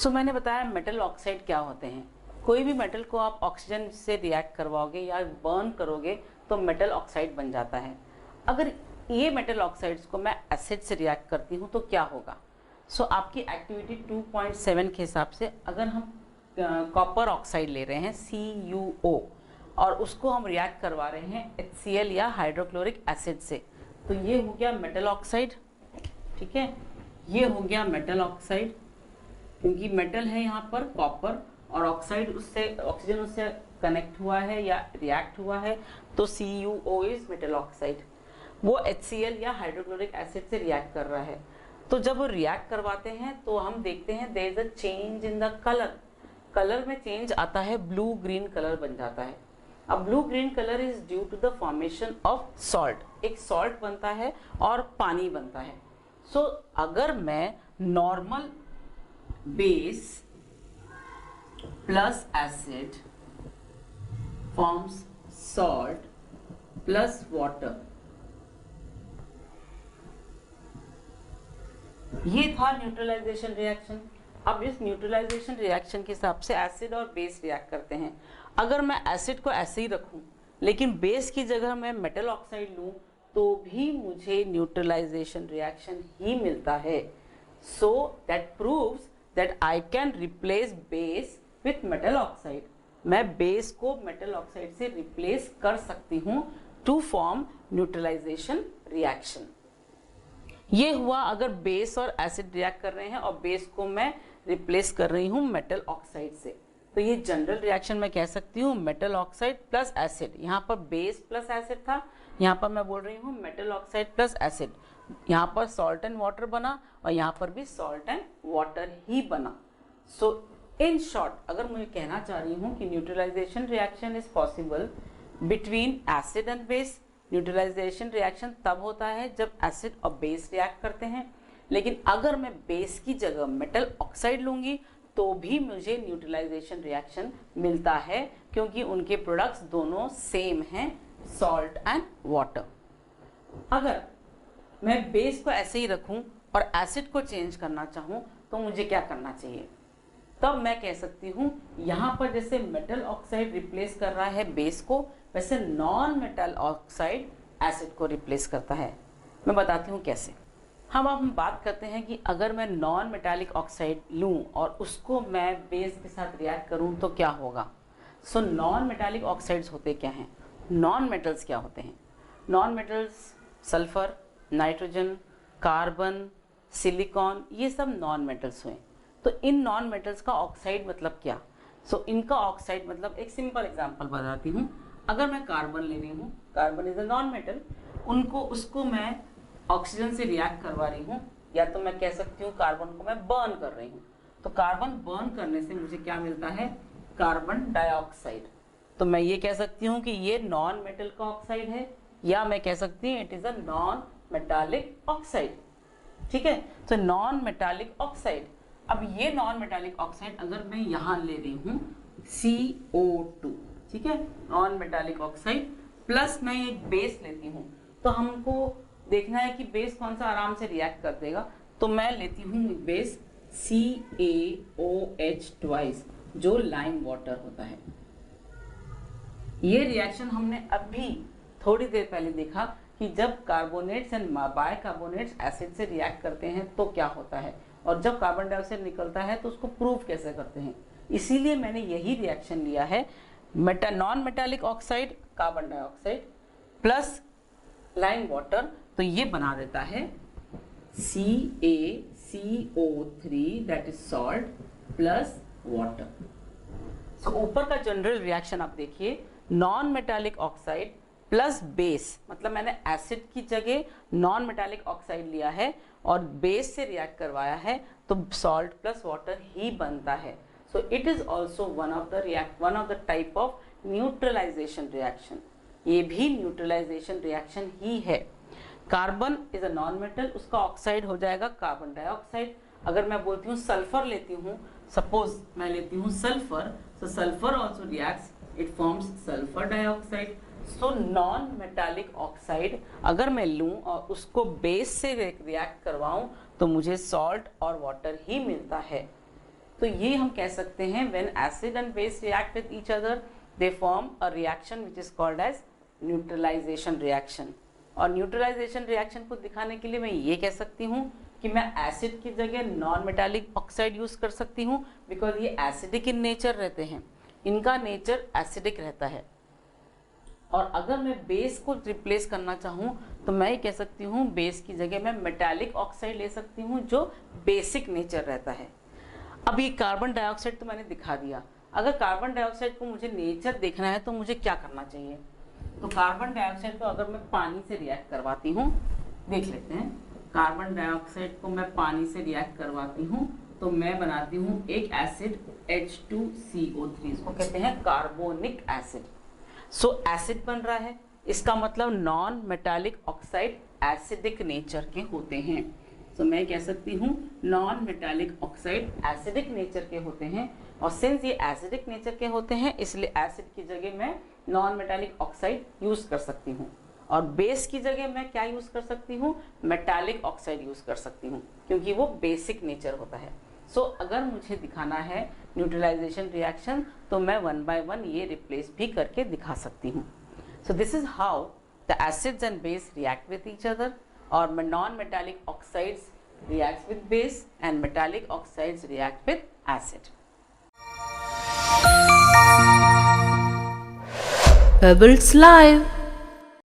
मैंने बताया metal oxide क्या होते हैं। कोई भी मेटल को आप ऑक्सीजन से रिएक्ट करवाओगे या बर्न करोगे तो मेटल ऑक्साइड बन जाता है। अगर ये मेटल ऑक्साइड्स को मैं एसिड से रिएक्ट करती हूँ तो क्या होगा। आपकी एक्टिविटी 2.7 के हिसाब से अगर हम कॉपर ऑक्साइड ले रहे हैं CuO और उसको हम रिएक्ट करवा रहे हैं HCl या हाइड्रोक्लोरिक एसिड से, तो ये हो गया मेटल ऑक्साइड। ठीक है, ये हो गया मेटल ऑक्साइड, क्योंकि मेटल है यहाँ पर कॉपर और ऑक्साइड उससे ऑक्सीजन उससे कनेक्ट हुआ है या रिएक्ट हुआ है, तो CuO इज मेटल ऑक्साइड। वो HCl या हाइड्रोक्लोरिक एसिड से रिएक्ट कर रहा है। तो जब वो रिएक्ट करवाते हैं तो हम देखते हैं there is a change in the colour. Colour में चेंज आता है, ब्लू ग्रीन कलर बन जाता है। अब blue green colour is due to the formation of salt. एक सॉल्ट बनता है और पानी बनता है। अगर मैं normal base plus acid forms salt plus water, ये था न्यूट्रलाइजेशन रिएक्शन। अब इस न्यूट्रलाइजेशन रिएक्शन के हिसाब से एसिड और बेस रिएक्ट करते हैं। अगर मैं एसिड को ऐसे ही रखूं लेकिन बेस की जगह मैं मेटल ऑक्साइड लूं तो भी मुझे न्यूट्रलाइजेशन रिएक्शन ही मिलता है। So that proves that I can replace base with metal oxide. मैं बेस को मेटल ऑक्साइड से रिप्लेस कर सकती हूं टू फॉर्म न्यूट्रलाइजेशन रिएक्शन। ये हुआ अगर बेस और एसिड रिएक्ट कर रहे हैं और बेस को मैं रिप्लेस कर रही हूँ मेटल ऑक्साइड से। तो ये जनरल रिएक्शन मैं कह सकती हूँ मेटल ऑक्साइड प्लस एसिड। यहाँ पर बेस प्लस एसिड था, यहाँ पर मैं बोल रही हूँ मेटल ऑक्साइड प्लस एसिड। यहाँ पर सॉल्ट एंड वाटर बना और यहाँ पर भी सॉल्ट एंड वाटर ही बना। इन शॉर्ट अगर मैं कहना चाह रही हूँ कि neutralisation reaction is possible between acid and base. Neutralisation reaction तब होता है जब एसिड और बेस रिएक्ट करते हैं, लेकिन अगर मैं बेस की जगह मेटल ऑक्साइड लूंगी तो भी मुझे न्यूट्रलाइजेशन रिएक्शन मिलता है, क्योंकि उनके प्रोडक्ट्स दोनों सेम हैं, सॉल्ट एंड वाटर। अगर मैं बेस को ऐसे ही रखूं और एसिड को चेंज करना चाहूं तो मुझे क्या करना चाहिए। तब मैं कह सकती हूँ यहाँ पर जैसे मेटल ऑक्साइड रिप्लेस कर रहा है बेस को, वैसे नॉन मेटल ऑक्साइड एसिड को रिप्लेस करता है। मैं बताती हूँ कैसे। हम बात करते हैं कि अगर मैं नॉन मेटालिक ऑक्साइड लूँ और उसको मैं बेस के साथ रिएक्ट करूँ तो क्या होगा। नॉन मेटालिक ऑक्साइड्स होते क्या हैं, नॉन मेटल्स क्या होते हैं। Non metals sulphur, nitrogen, carbon, silicon, ये सब नॉन मेटल्स हुए। तो इन नॉन मेटल्स का ऑक्साइड मतलब क्या। इनका ऑक्साइड मतलब एक सिंपल एग्जांपल बताती हूँ। अगर मैं कार्बन ले रही हूँ, carbon is a non metal, उसको मैं ऑक्सीजन से रिएक्ट करवा रही हूँ, या तो मैं कह सकती हूँ कार्बन को मैं बर्न कर रही हूँ। तो कार्बन बर्न करने से मुझे क्या मिलता है, कार्बन डाइऑक्साइड। तो मैं ये कह सकती हूँ कि ये नॉन मेटल का ऑक्साइड है, या मैं कह सकती हूँ it is a non metallic oxide. ठीक है, तो नॉन मेटालिक ऑक्साइड। अब ये नॉन मेटालिक ऑक्साइड अगर मैं यहाँ ले रही हूँ CO2, ठीक है, नॉन मेटालिक ऑक्साइड, प्लस मैं एक बेस लेती हूँ, तो हमको देखना है कि बेस कौन सा आराम से रिएक्ट कर देगा। तो मैं लेती हूँ बेस CaOH ट्वाइस, जो लाइम वाटर होता है। ये रिएक्शन हमने अभी थोड़ी देर पहले देखा कि जब कार्बोनेट्स एंड बाइकार्बोनेट्स एसिड से रिएक्ट करते हैं तो क्या होता है, और जब कार्बन डाइऑक्साइड निकलता है तो उसको प्रूव कैसे करते हैं। इसीलिए मैंने यही रिएक्शन लिया है, non metallic oxide carbon dioxide plus lime water, तो ये बना देता है CaCO3 that is salt plus water. ऊपर का जनरल रिएक्शन आप देखिए, non metallic oxide plus base, मतलब मैंने एसिड की जगह नॉन मेटालिक ऑक्साइड लिया है और बेस से रिएक्ट करवाया है, तो सॉल्ट प्लस वाटर ही बनता है। So it is also one of the type of neutralisation reaction. ये भी न्यूट्रलाइजेशन रिएक्शन ही है। Carbon is a non metal, उसका ऑक्साइड हो जाएगा कार्बन डाइऑक्साइड। अगर मैं बोलती हूँ सल्फर लेती हूँ, सपोज मैं लेती हूँ sulphur, so sulfur also reacts, it forms sulfur dioxide। So non metallic oxide अगर मैं लूं और उसको बेस से रिएक्ट करवाऊं तो मुझे सॉल्ट और वाटर ही मिलता है। तो ये हम कह सकते हैं when acid and base react with each other they form a reaction which is called as neutralisation reaction. और न्यूट्रलाइजेशन रिएक्शन को दिखाने के लिए मैं ये कह सकती हूँ कि मैं एसिड की जगह नॉन मेटालिक ऑक्साइड यूज कर सकती हूँ, बिकॉज ये एसिडिक इन नेचर रहते हैं, इनका नेचर एसिडिक रहता है। और अगर मैं बेस को रिप्लेस करना चाहूँ तो मैं ये कह सकती हूँ बेस की जगह मैं मेटालिक ऑक्साइड ले सकती हूँ जो बेसिक नेचर रहता है। अब ये कार्बन डाइऑक्साइड तो मैंने दिखा दिया, अगर कार्बन डाइऑक्साइड को मुझे नेचर देखना है तो मुझे क्या करना चाहिए? तो कार्बन डाइऑक्साइड को अगर मैं पानी से रिएक्ट करवाती हूँ, देख लेते हैं, कार्बन डाइऑक्साइड को मैं पानी से रिएक्ट करवाती हूँ तो मैं बनाती हूँ एक एसिड H2CO3, इसको कहते हैं कार्बोनिक एसिड। सो एसिड बन रहा है, इसका मतलब non metallic oxide acidic nature के होते हैं। सो मैं कह सकती हूँ non metallic oxide acidic nature के होते हैं, और सिंस ये एसिडिक नेचर के होते हैं इसलिए एसिड की जगह मैं नॉन मेटालिक ऑक्साइड यूज कर सकती हूँ, और बेस की जगह मैं क्या यूज कर सकती हूँ? मेटालिक ऑक्साइड यूज कर सकती हूँ, क्योंकि वो बेसिक नेचर होता है। सो अगर मुझे दिखाना है न्यूट्रलाइजेशन रिएक्शन तो मैं 1 by 1 ये रिप्लेस भी करके दिखा सकती हूँ। So this is how the acids and base react with each other, और non metallic oxides react with base and metallic oxides react with acid. Pebbles Live